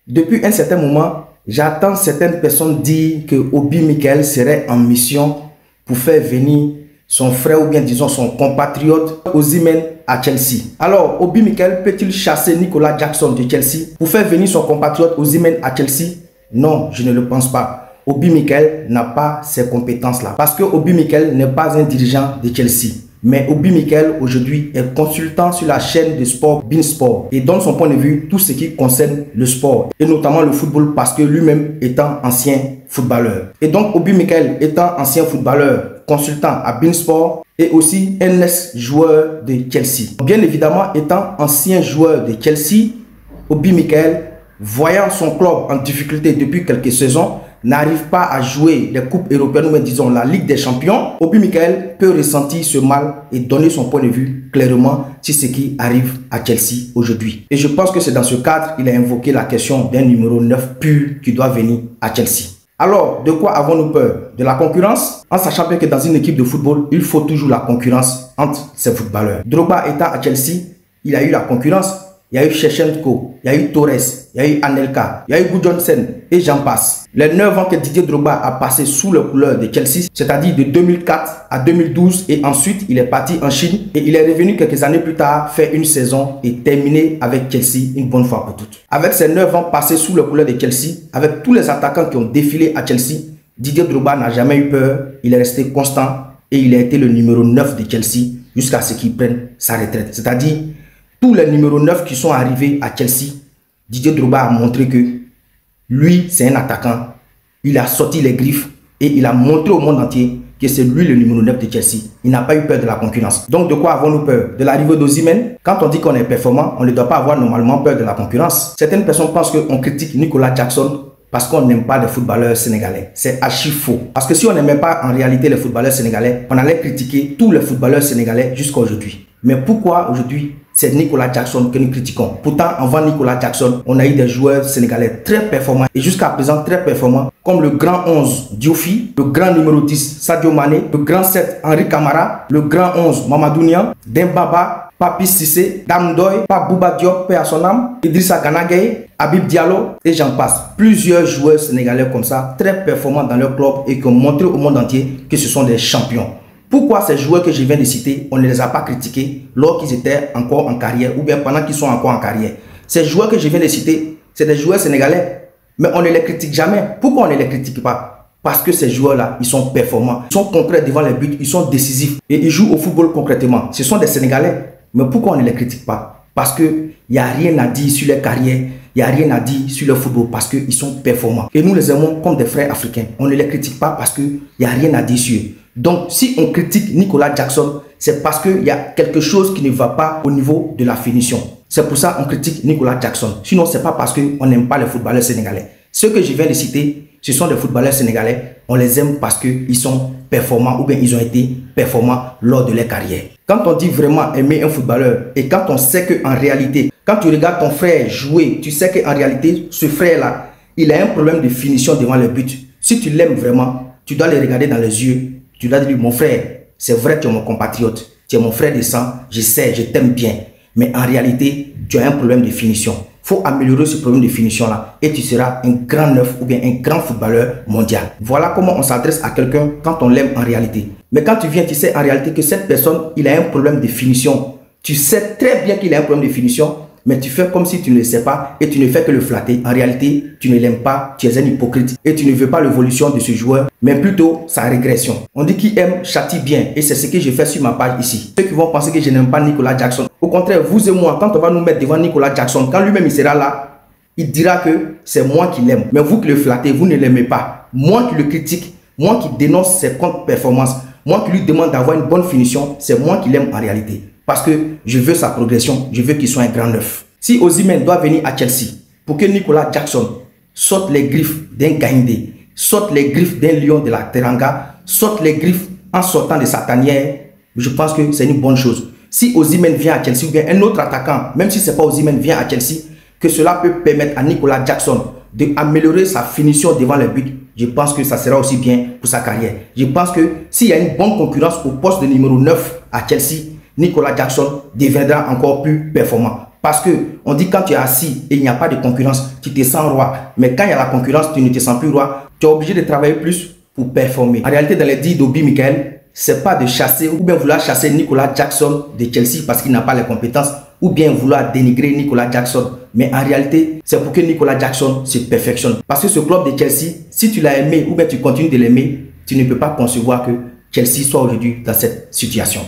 Depuis un certain moment, j'entends certaines personnes dire que Obi Mikel serait en mission pour faire venir son frère ou bien disons son compatriote Osimhen à Chelsea. Alors, Obi Mikel peut-il chasser Nicolas Jackson de Chelsea pour faire venir son compatriote Osimhen à Chelsea? Non, je ne le pense pas. Obi Mikel n'a pas ces compétences-là parce que Obi Mikel n'est pas un dirigeant de Chelsea. Mais Obi Mikel aujourd'hui est consultant sur la chaîne de sport beIN Sport et donne son point de vue tout ce qui concerne le sport et notamment le football parce que lui-même étant ancien footballeur. Et donc Obi Mikel étant ancien footballeur, consultant à beIN Sport et aussi un ex-joueur de Chelsea. Bien évidemment étant ancien joueur de Chelsea, Obi Mikel, voyant son club en difficulté depuis quelques saisons, n'arrive pas à jouer les coupes européennes ou même disons la Ligue des Champions, Obi Mikel peut ressentir ce mal et donner son point de vue clairement sur ce qui arrive à Chelsea aujourd'hui. Et je pense que c'est dans ce cadre qu'il a invoqué la question d'un numéro 9 pur qui doit venir à Chelsea. Alors, de quoi avons-nous peur? De la concurrence? En sachant bien que dans une équipe de football, il faut toujours la concurrence entre ces footballeurs. Drogba étant à Chelsea, il a eu la concurrence. Il y a eu Shevchenko, il y a eu Torres, il y a eu Anelka, il y a eu Gudjohnsen et j'en passe. Les 9 ans que Didier Drogba a passé sous le couleur de Chelsea, c'est-à-dire de 2004 à 2012 et ensuite il est parti en Chine et il est revenu quelques années plus tard faire une saison et terminer avec Chelsea une bonne fois pour toutes. Avec ces 9 ans passés sous le couleur de Chelsea, avec tous les attaquants qui ont défilé à Chelsea, Didier Drogba n'a jamais eu peur, il est resté constant et il a été le numéro 9 de Chelsea jusqu'à ce qu'il prenne sa retraite. C'est-à-dire tous les numéros 9 qui sont arrivés à Chelsea, Didier Drogba a montré que lui, c'est un attaquant. Il a sorti les griffes et il a montré au monde entier que c'est lui le numéro 9 de Chelsea. Il n'a pas eu peur de la concurrence. Donc de quoi avons-nous peur? De l'arrivée d'Osimhen? Quand on dit qu'on est performant, on ne doit pas avoir normalement peur de la concurrence. Certaines personnes pensent qu'on critique Nicolas Jackson parce qu'on n'aime pas les footballeurs sénégalais. C'est archi faux. Parce que si on n'aimait pas en réalité les footballeurs sénégalais, on allait critiquer tous les footballeurs sénégalais jusqu'à aujourd'hui. Mais pourquoi aujourd'hui c'est Nicolas Jackson que nous critiquons? Pourtant, avant Nicolas Jackson, on a eu des joueurs sénégalais très performants et jusqu'à présent très performants comme le grand 11 Diofi, le grand numéro 10 Sadio Mané, le grand 7 Henri Camara, le grand 11 Mamadou Niang, Dembaba, Papis Cissé, Dame Doy, Pape Bouba Diop, paix à son âme, Idrissa Gana Gueye, Habib Diallo et j'en passe. Plusieurs joueurs sénégalais comme ça, très performants dans leur club et qui ont montré au monde entier que ce sont des champions. Pourquoi ces joueurs que je viens de citer, on ne les a pas critiqués lorsqu'ils étaient encore en carrière ou bien pendant qu'ils sont encore en carrière? Ces joueurs que je viens de citer, c'est des joueurs sénégalais, mais on ne les critique jamais. Pourquoi on ne les critique pas? Parce que ces joueurs-là, ils sont performants, ils sont concrets devant les buts, ils sont décisifs et ils jouent au football concrètement. Ce sont des Sénégalais, mais pourquoi on ne les critique pas? Parce qu'il n'y a rien à dire sur leur carrière, il n'y a rien à dire sur le football parce qu'ils sont performants. Et nous les aimons comme des frères africains. On ne les critique pas parce qu'il n'y a rien à dire sur eux. Donc, si on critique Nicolas Jackson, c'est parce qu'il y a quelque chose qui ne va pas au niveau de la finition. C'est pour ça qu'on critique Nicolas Jackson. Sinon, ce n'est pas parce qu'on n'aime pas les footballeurs sénégalais. Ceux que je viens de citer, ce sont des footballeurs sénégalais. On les aime parce qu'ils sont performants ou bien ils ont été performants lors de leur carrière. Quand on dit vraiment aimer un footballeur et quand on sait qu'en réalité, quand tu regardes ton frère jouer, tu sais qu'en réalité, ce frère-là, il a un problème de finition devant le but. Si tu l'aimes vraiment, tu dois le regarder dans les yeux. Tu dois dire, mon frère, c'est vrai que tu es mon compatriote, tu es mon frère de sang, je sais, je t'aime bien. Mais en réalité, tu as un problème de finition. Il faut améliorer ce problème de finition-là et tu seras un grand neuf ou bien un grand footballeur mondial. Voilà comment on s'adresse à quelqu'un quand on l'aime en réalité. Mais quand tu viens, tu sais en réalité que cette personne, il a un problème de finition. Tu sais très bien qu'il a un problème de finition, mais tu fais comme si tu ne le sais pas et tu ne fais que le flatter. En réalité, tu ne l'aimes pas, tu es un hypocrite et tu ne veux pas l'évolution de ce joueur, mais plutôt sa régression. On dit qui aime châtie bien et c'est ce que je fais sur ma page ici. Ceux qui vont penser que je n'aime pas Nicolas Jackson, au contraire, vous et moi, quand on va nous mettre devant Nicolas Jackson, quand lui-même il sera là, il dira que c'est moi qui l'aime. Mais vous qui le flattez, vous ne l'aimez pas. Moi qui le critique, moi qui dénonce ses contre-performances, moi qui lui demande d'avoir une bonne finition, c'est moi qui l'aime en réalité. Parce que je veux sa progression, je veux qu'il soit un grand neuf. Si Osimhen doit venir à Chelsea pour que Nicolas Jackson sorte les griffes d'un Gaïndé, sorte les griffes d'un lion de la Teranga, sorte les griffes en sortant de sa tanière, je pense que c'est une bonne chose. Si Osimhen vient à Chelsea ou bien un autre attaquant, même si ce n'est pas Osimhen vient à Chelsea, que cela peut permettre à Nicolas Jackson d'améliorer sa finition devant le but, je pense que ça sera aussi bien pour sa carrière. Je pense que s'il y a une bonne concurrence au poste de numéro 9 à Chelsea, Nicolas Jackson deviendra encore plus performant. Parce que on dit quand tu es assis et il n'y a pas de concurrence, tu te sens roi. Mais quand il y a la concurrence, tu ne te sens plus roi. Tu es obligé de travailler plus pour performer. En réalité, dans les dires d'Obi Mikel, c'est pas de chasser ou bien vouloir chasser Nicolas Jackson de Chelsea parce qu'il n'a pas les compétences ou bien vouloir dénigrer Nicolas Jackson. Mais en réalité, c'est pour que Nicolas Jackson se perfectionne. Parce que ce club de Chelsea, si tu l'as aimé ou bien tu continues de l'aimer, tu ne peux pas concevoir que Chelsea soit aujourd'hui dans cette situation.